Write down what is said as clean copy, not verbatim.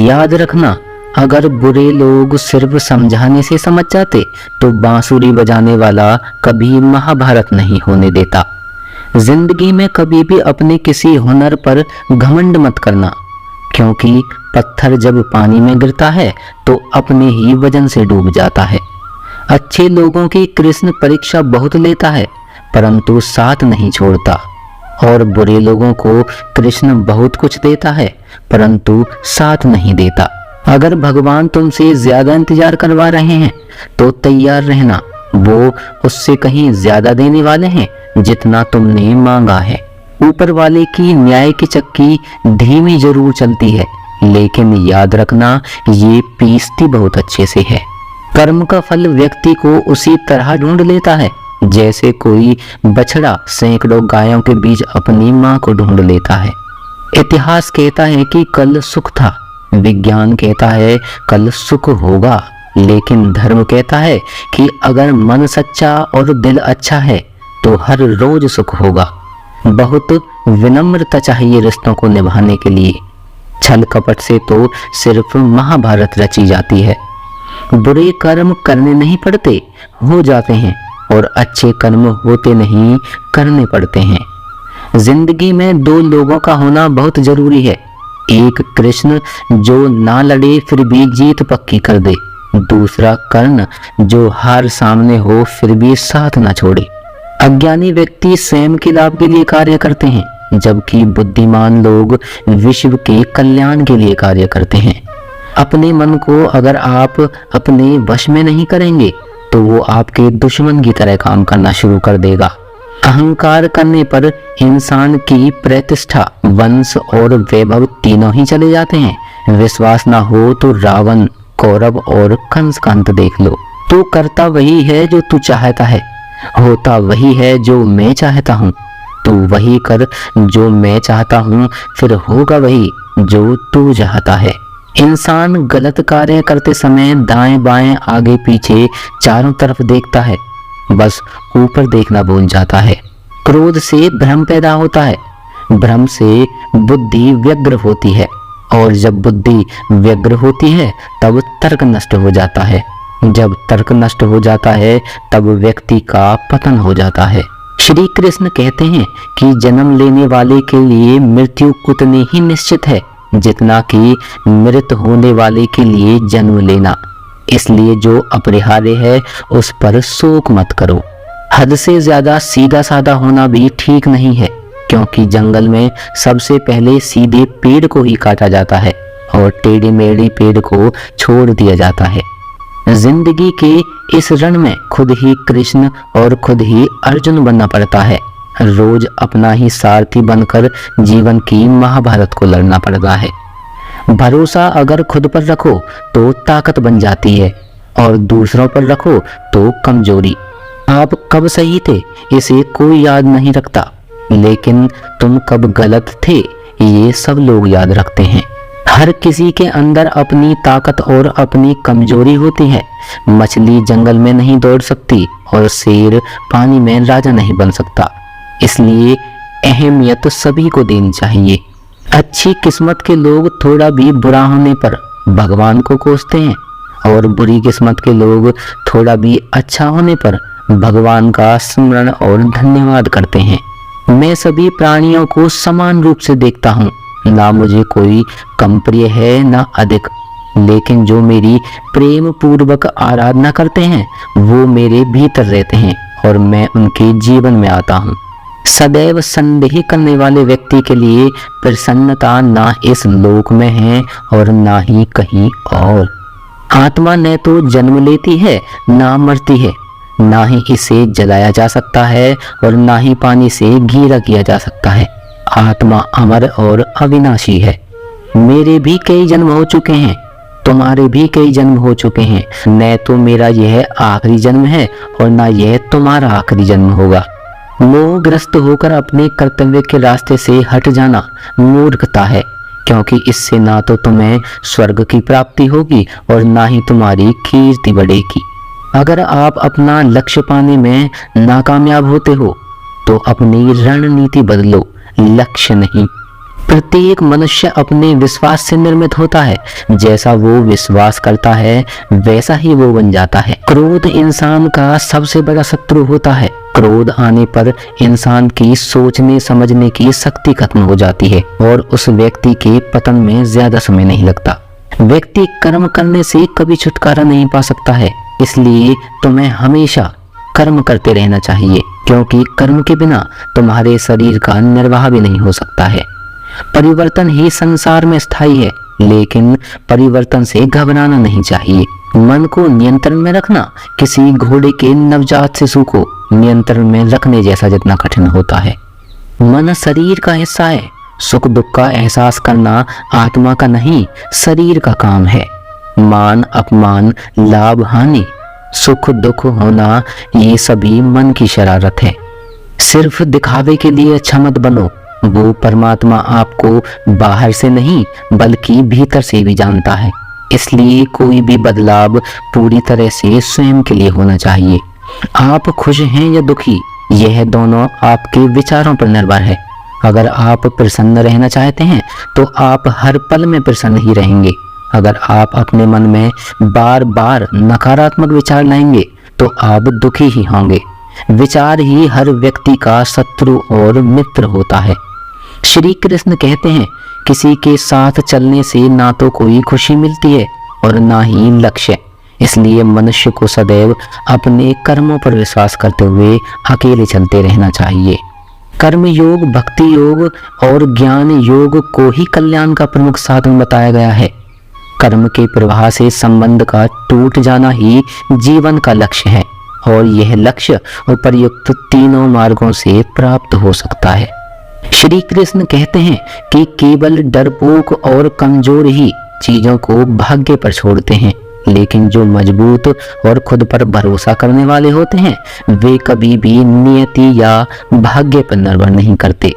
याद रखना, अगर बुरे लोग सिर्फ समझाने से समझ जाते तो बांसुरी बजाने वाला कभी महाभारत नहीं होने देता। जिंदगी में कभी भी अपने किसी हुनर पर घमंड मत करना, क्योंकि पत्थर जब पानी में गिरता है तो अपने ही वजन से डूब जाता है। अच्छे लोगों की कृष्ण परीक्षा बहुत लेता है, परंतु साथ नहीं छोड़ता, और बुरे लोगों को कृष्ण बहुत कुछ देता है, परंतु साथ नहीं देता। अगर भगवान तुमसे ज्यादा इंतजार करवा रहे हैं तो तैयार रहना, वो उससे कहीं ज्यादा देने वाले हैं जितना तुमने मांगा है। ऊपर वाले की न्याय की चक्की धीमी जरूर चलती है, लेकिन याद रखना ये पीसती बहुत अच्छे से है। कर्म का फल व्यक्ति को उसी तरह ढूंढ लेता है जैसे कोई बछड़ा सैकड़ों गायों के बीच अपनी मां को ढूंढ लेता है। इतिहास कहता है कि कल सुख था, विज्ञान कहता है कल सुख होगा, लेकिन धर्म कहता है कि अगर मन सच्चा और दिल अच्छा है तो हर रोज सुख होगा। बहुत विनम्रता चाहिए रिश्तों को निभाने के लिए। छल कपट से तो सिर्फ महाभारत रची जाती है। बुरे कर्म करने नहीं पड़ते, हो जाते हैं, और अच्छे कर्म होते नहीं, करने पड़ते हैं। जिंदगी में दो लोगों का होना बहुत जरूरी है। एक कृष्ण जो ना लड़े फिर भी जीत पक्की कर दे, दूसरा कर्ण जो हार सामने हो फिर भी साथ ना छोड़े। अज्ञानी व्यक्ति स्वयं के लाभ के लिए कार्य करते हैं, जबकि बुद्धिमान लोग विश्व के कल्याण के लिए कार्य करते हैं। अपने मन को अगर आप अपने वश में नहीं करेंगे तो वो आपके दुश्मन की तरह काम करना शुरू कर देगा। अहंकार करने पर इंसान की प्रतिष्ठा, वंश और वैभव तीनों ही चले जाते हैं। विश्वास ना हो तो रावण, कौरव और कंस का अंत देख लो। तू करता वही है जो तू चाहता है, होता वही है जो मैं चाहता हूँ। तू वही कर जो मैं चाहता हूँ, फिर होगा वही जो तू चाहता है। इंसान गलत कार्य करते समय दाएं बाएं आगे पीछे चारों तरफ देखता है, बस ऊपर देखना भूल जाता है। क्रोध से भ्रम पैदा होता है, भ्रम से बुद्धि व्यग्र होती है, और जब बुद्धि व्यग्र होती है तब तर्क नष्ट हो जाता है। जब तर्क नष्ट हो जाता है तब व्यक्ति का पतन हो जाता है। श्री कृष्ण कहते हैं कि जन्म लेने वाले के लिए मृत्यु उतनी ही निश्चित है जितना कि मृत होने वाले के लिए जन्म लेना। इसलिए जो अपरिहार्य है उस पर शोक मत करो। हद से ज्यादा सीधा साधा होना भी ठीक नहीं है, क्योंकि जंगल में सबसे पहले सीधे पेड़ को ही काटा जाता है और टेढ़े मेढ़े पेड़ को छोड़ दिया जाता है। जिंदगी के इस रण में खुद ही कृष्ण और खुद ही अर्जुन बनना पड़ता है। रोज अपना ही सारथी बनकर जीवन की महाभारत को लड़ना पड़ता है। भरोसा अगर खुद पर रखो तो ताकत बन जाती है, और दूसरों पर रखो तो कमजोरी। आप कब सही थे इसे कोई याद नहीं रखता, लेकिन तुम कब गलत थे ये सब लोग याद रखते हैं। हर किसी के अंदर अपनी ताकत और अपनी कमजोरी होती है। मछली जंगल में नहीं दौड़ सकती और शेर पानी में राजा नहीं बन सकता। इसलिए अहमियत सभी को देनी चाहिए। अच्छी किस्मत के लोग थोड़ा भी बुरा होने पर भगवान को कोसते हैं, और बुरी किस्मत के लोग थोड़ा भी अच्छा होने पर भगवान का स्मरण और धन्यवाद करते हैं। मैं सभी प्राणियों को समान रूप से देखता हूँ, ना मुझे कोई कम प्रिय है ना अधिक, लेकिन जो मेरी प्रेम पूर्वक आराधना करते हैं वो मेरे भीतर रहते हैं और मैं उनके जीवन में आता हूँ। सदैव संदेह करने वाले व्यक्ति के लिए प्रसन्नता ना इस लोक में है और ना ही कहीं और। आत्मा न तो जन्म लेती है ना मरती है, ना ही इसे जलाया जा सकता है और ना ही पानी से गीला किया जा सकता है। आत्मा अमर और अविनाशी है। मेरे भी कई जन्म हो चुके हैं, तुम्हारे भी कई जन्म हो चुके हैं। न तो मेरा यह आखिरी जन्म है और ना यह तुम्हारा आखिरी जन्म होगा। मोहग्रस्त होकर अपने कर्तव्य के रास्ते से हट जाना मूर्खता है, क्योंकि इससे ना तो तुम्हें स्वर्ग की प्राप्ति होगी और ना ही तुम्हारी कीर्ति बढ़ेगी। अगर आप अपना लक्ष्य पाने में नाकामयाब होते हो तो अपनी रणनीति बदलो, लक्ष्य नहीं। प्रत्येक मनुष्य अपने विश्वास से निर्मित होता है। जैसा वो विश्वास करता है वैसा ही वो बन जाता है। क्रोध इंसान का सबसे बड़ा शत्रु होता है। क्रोध आने पर इंसान की सोचने समझने की शक्ति खत्म हो जाती है और उस व्यक्ति के पतन में ज्यादा समय नहीं लगता। व्यक्ति कर्म करने से कभी छुटकारा नहीं पा सकता है, इसलिए तुम्हें हमेशा कर्म करते रहना चाहिए, क्योंकि कर्म के बिना तुम्हारे शरीर का निर्वाह भी नहीं हो सकता है। परिवर्तन ही संसार में स्थायी है, लेकिन परिवर्तन से घबराना नहीं चाहिए। मन को नियंत्रण में रखना किसी घोड़े के नवजात शिशु को नियंत्रण में रखने जैसा जितना कठिन होता है। मन शरीर का हिस्सा है। सुख दुख का एहसास करना आत्मा का नहीं, शरीर का काम है। मान अपमान, लाभ हानि, सुख दुख होना, ये सभी मन की शरारत है। सिर्फ दिखावे के लिए अच्छा मत बनो। वो परमात्मा आपको बाहर से नहीं बल्कि भीतर से भी जानता है। इसलिए कोई भी बदलाव पूरी तरह से स्वयं के लिए होना चाहिए। आप खुश हैं या दुखी, यह दोनों आपके विचारों पर निर्भर है। अगर आप प्रसन्न रहना चाहते हैं तो आप हर पल में प्रसन्न ही रहेंगे। अगर आप अपने मन में बार बार नकारात्मक विचार लाएंगे तो आप दुखी ही होंगे। विचार ही हर व्यक्ति का शत्रु और मित्र होता है। श्री कृष्ण कहते हैं, किसी के साथ चलने से ना तो कोई खुशी मिलती है और ना ही लक्ष्य। इसलिए मनुष्य को सदैव अपने कर्मों पर विश्वास करते हुए अकेले चलते रहना चाहिए। कर्म योग, भक्ति योग और ज्ञान योग को ही कल्याण का प्रमुख साधन बताया गया है। कर्म के प्रवाह से संबंध का टूट जाना ही जीवन का लक्ष्य है और यह लक्ष्य उपर्युक्त तीनों मार्गों से प्राप्त हो सकता है। श्री कृष्ण कहते हैं कि केवल डरपोक और कमजोर ही चीजों को भाग्य पर छोड़ते हैं, लेकिन जो मजबूत और खुद पर भरोसा करने वाले होते हैं वे कभी भी नियति या भाग्य पर निर्भर नहीं करते।